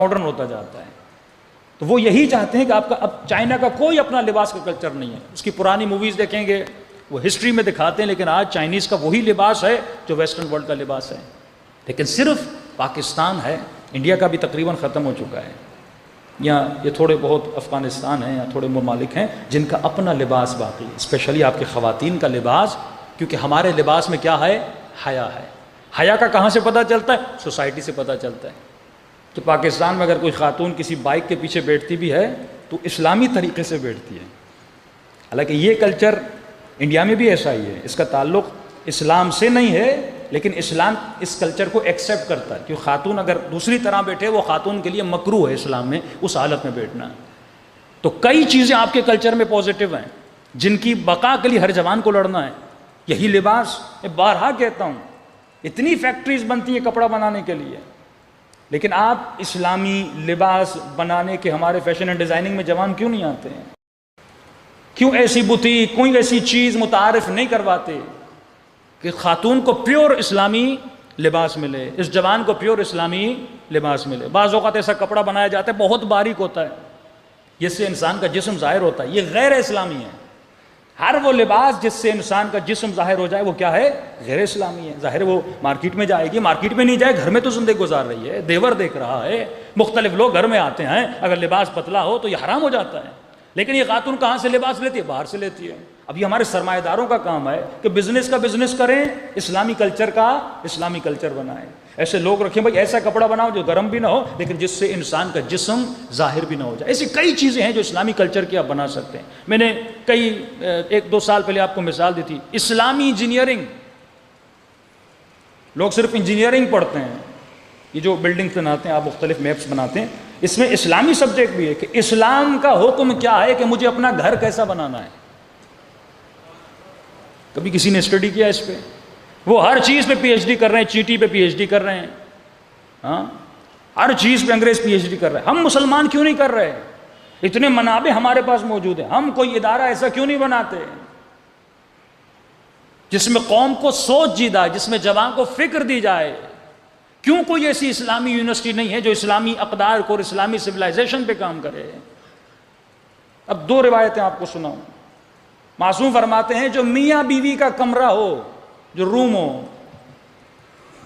Modern ہوتا جاتا ہے. تو وہ یہی چاہتے ہیں کہ آپ کا اب چائنا کا کوئی اپنا لباس کا کلچر نہیں ہے. اس کی پرانی موویز دیکھیں گے وہ ہسٹری میں دکھاتے ہیں، لیکن آج چائنیز کا وہی لباس ہے جو ویسٹرن ورلڈ کا لباس ہے. لیکن صرف پاکستان ہے، انڈیا کا بھی تقریباً ختم ہو چکا ہے، یا یہ تھوڑے بہت افغانستان ہیں یا تھوڑے ممالک ہیں جن کا اپنا لباس باقی ہے، اسپیشلی آپ کے خواتین کا لباس. کیونکہ ہمارے لباس میں کیا ہے؟ حیا ہے. حیا کا کہاں سے پتہ چلتا ہے؟ سوسائٹی سے پتہ چلتا ہے. کہ پاکستان میں اگر کوئی خاتون کسی بائک کے پیچھے بیٹھتی بھی ہے تو اسلامی طریقے سے بیٹھتی ہے. حالانکہ یہ کلچر انڈیا میں بھی ایسا ہی ہے، اس کا تعلق اسلام سے نہیں ہے، لیکن اسلام اس کلچر کو ایکسیپٹ کرتا ہے کہ خاتون اگر دوسری طرح بیٹھے وہ خاتون کے لیے مکروہ ہے اسلام میں اس حالت میں بیٹھنا. تو کئی چیزیں آپ کے کلچر میں پازیٹیو ہیں جن کی بقا کے لیے ہر جوان کو لڑنا ہے. یہی لباس میں بارہا کہتا ہوں، اتنی فیکٹریز بنتی ہیں کپڑا بنانے کے لیے، لیکن آپ اسلامی لباس بنانے کے ہمارے فیشن اینڈ ڈیزائننگ میں جوان کیوں نہیں آتے ہیں؟ کیوں ایسی بوتیک، کوئی ایسی چیز متعارف نہیں کرواتے کہ خاتون کو پیور اسلامی لباس ملے، اس جوان کو پیور اسلامی لباس ملے. بعض اوقات ایسا کپڑا بنایا جاتا ہے بہت باریک ہوتا ہے، جس سے انسان کا جسم ظاہر ہوتا ہے، یہ غیر اسلامی ہے. ہر وہ لباس جس سے انسان کا جسم ظاہر ہو جائے وہ کیا ہے؟ غیر اسلامی ہے. ظاہر وہ مارکیٹ میں جائے گی، مارکیٹ میں نہیں جائے، گھر میں تو زندگی گزار رہی ہے، دیور دیکھ رہا ہے، مختلف لوگ گھر میں آتے ہیں، اگر لباس پتلا ہو تو یہ حرام ہو جاتا ہے. لیکن یہ خاتون کہاں سے لباس لیتی ہے؟ باہر سے لیتی ہے. اب یہ ہمارے سرمایہ داروں کا کام ہے کہ بزنس کا بزنس کریں، اسلامی کلچر کا اسلامی کلچر بنائیں. ایسے لوگ رکھیں بھائی ایسا کپڑا بناؤ جو گرم بھی نہ ہو لیکن جس سے انسان کا جسم ظاہر بھی نہ ہو جائے. ایسی کئی چیزیں ہیں جو اسلامی کلچر کی آپ بنا سکتے ہیں. میں نے ایک دو سال پہلے آپ کو مثال دی تھی اسلامی انجینئرنگ. لوگ صرف انجینئرنگ پڑھتے ہیں، یہ جو بلڈنگز بناتے ہیں، آپ مختلف میپس بناتے ہیں، اس میں اسلامی سبجیکٹ بھی ہے کہ اسلام کا حکم کیا ہے کہ مجھے اپنا گھر کیسا بنانا ہے. کبھی کسی نے اسٹڈی کیا اس پہ؟ وہ ہر چیز پہ پی ایچ ڈی کر رہے ہیں، چیٹی پہ پی ایچ ڈی کر رہے ہیں، ہاں ہر چیز پہ انگریز پی ایچ ڈی کر رہے ہیں. ہم مسلمان کیوں نہیں کر رہے؟ اتنے منابع ہمارے پاس موجود ہیں، ہم کوئی ادارہ ایسا کیوں نہیں بناتے جس میں قوم کو سوچ دی جائے، جس میں جوان کو فکر دی جائے؟ کیوں کوئی ایسی اسلامی یونیورسٹی نہیں ہے جو اسلامی اقدار کو اور اسلامی سویلائزیشن پہ کام کرے؟ اب دو روایتیں آپ کو سناؤں. معصوم فرماتے ہیں جو میاں بیوی کا کمرہ ہو، جو روم ہو،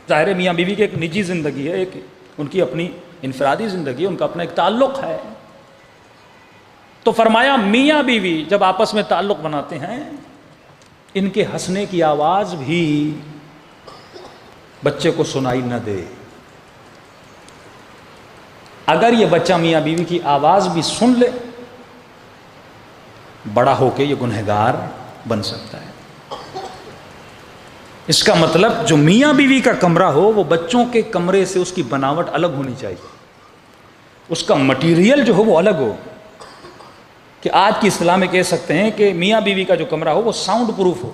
ظاہر ہے میاں بیوی کی ایک نجی زندگی ہے، ایک ان کی اپنی انفرادی زندگی ہے، ان کا اپنا ایک تعلق ہے. تو فرمایا میاں بیوی جب آپس میں تعلق بناتے ہیں، ان کے ہنسنے کی آواز بھی بچے کو سنائی نہ دے. اگر یہ بچہ میاں بیوی کی آواز بھی سن لے، بڑا ہو کے یہ گنہگار بن سکتا ہے. اس کا مطلب جو میاں بیوی کا کمرہ ہو وہ بچوں کے کمرے سے اس کی بناوٹ الگ ہونی چاہیے، اس کا مٹیریل جو ہو وہ الگ ہو. کہ آج کی اصطلاح میں کہہ سکتے ہیں کہ میاں بیوی کا جو کمرہ ہو وہ ساؤنڈ پروف ہو،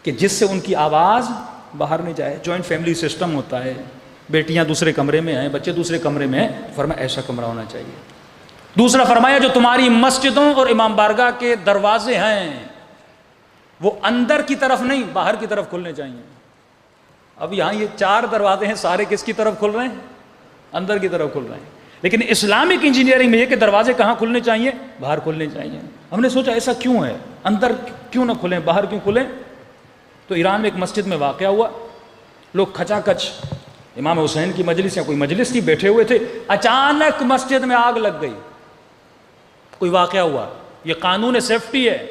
کہ جس سے ان کی آواز باہر نہیں جائے. جوائنٹ فیملی سسٹم ہوتا ہے، بیٹیاں دوسرے کمرے میں ہیں، بچے دوسرے کمرے میں ہیں، فرمایا ایسا کمرہ ہونا چاہیے. دوسرا فرمایا جو تمہاری مسجدوں اور امام بارگاہ کے دروازے ہیں وہ اندر کی طرف نہیں باہر کی طرف کھلنے چاہیے. اب یہاں یہ 4 دروازے ہیں، سارے کس کی طرف کھل رہے ہیں؟ اندر کی طرف کھل رہے ہیں. لیکن اسلامک انجینئرنگ میں یہ کہ دروازے کہاں کھلنے چاہیے؟ باہر کھلنے چاہیے. ہم نے سوچا ایسا کیوں ہے، اندر کیوں نہ کھلیں، باہر کیوں کھلیں؟ تو ایران میں ایک مسجد میں واقعہ ہوا، لوگ کھچا کچ امام حسین کی مجلس یا کوئی مجلس تھی، بیٹھے ہوئے تھے، اچانک مسجد میں آگ لگ گئی. کوئی واقعہ ہوا. یہ قانون سیفٹی ہے.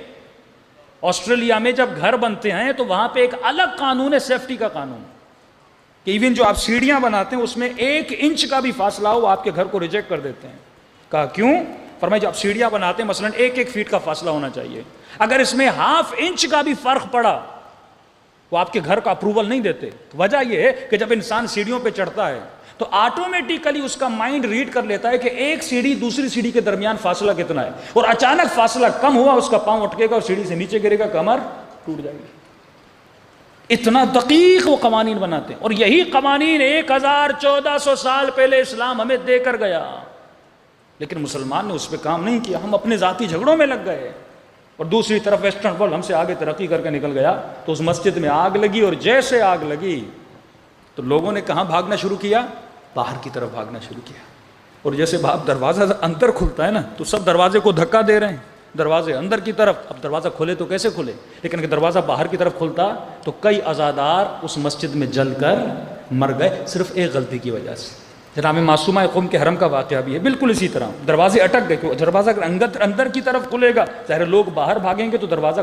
آسٹریلیا میں جب گھر بنتے ہیں تو وہاں پہ ایک الگ قانون ہے سیفٹی کا قانون، کہ ایون جو آپ سیڑھیاں بناتے ہیں اس میں 1 انچ کا بھی فاصلہ ہو آپ کے گھر کو ریجیکٹ کر دیتے ہیں. کہا کیوں؟ فرمایا جب آپ سیڑھیاں بناتے ہیں مثلا 1 فیٹ کا فاصلہ ہونا چاہیے، اگر اس میں ½ انچ کا بھی فرق پڑا وہ آپ کے گھر کا اپروول نہیں دیتے. وجہ یہ ہے کہ جب انسان سیڑھیوں پہ چڑھتا ہے تو آٹومیٹیکلی اس کا مائنڈ ریڈ کر لیتا ہے کہ ایک سیڑھی دوسری سیڑھی کے درمیان فاصلہ کتنا ہے، اور اچانک فاصلہ کم ہوا اس کا پاؤں اٹکے گا اور سیڑھی سے نیچے گرے گا، کمر ٹوٹ جائے گی. اتنا دقیق وہ قوانین بناتے ہیں. اور یہی قوانین 1400 سال پہلے اسلام ہمیں دے کر گیا، لیکن مسلمان نے اس پہ کام نہیں کیا. ہم اپنے ذاتی جھگڑوں میں لگ گئے، اور دوسری طرف ویسٹرن ورلڈ ہم سے آگے ترقی کر کے نکل گیا. تو اس مسجد میں آگ لگی، اور جیسے آگ لگی تو لوگوں نے کہاں بھاگنا شروع کیا؟ باہر کی طرف بھاگنا شروع کیا. اور جیسے باپ دروازہ اندر کھلتا ہے نا تو سب دروازے کو دھکا دے رہے ہیں, دروازے اندر کی طرف. اب دروازہ کھلے تو کیسے کھلے, لیکن اگر دروازہ باہر کی طرف کھلتا تو کئی عزادار اس مسجد میں جل کر مر گئے صرف ایک غلطی کی وجہ سے. جناب معصومہ قم کے حرم کا واقعہ بھی ہے بالکل اسی طرح. دروازے اٹک گئے, دروازہ اگر اندر کی طرف کھلے گا ظاہر لوگ باہر بھاگیں گے تو دروازہ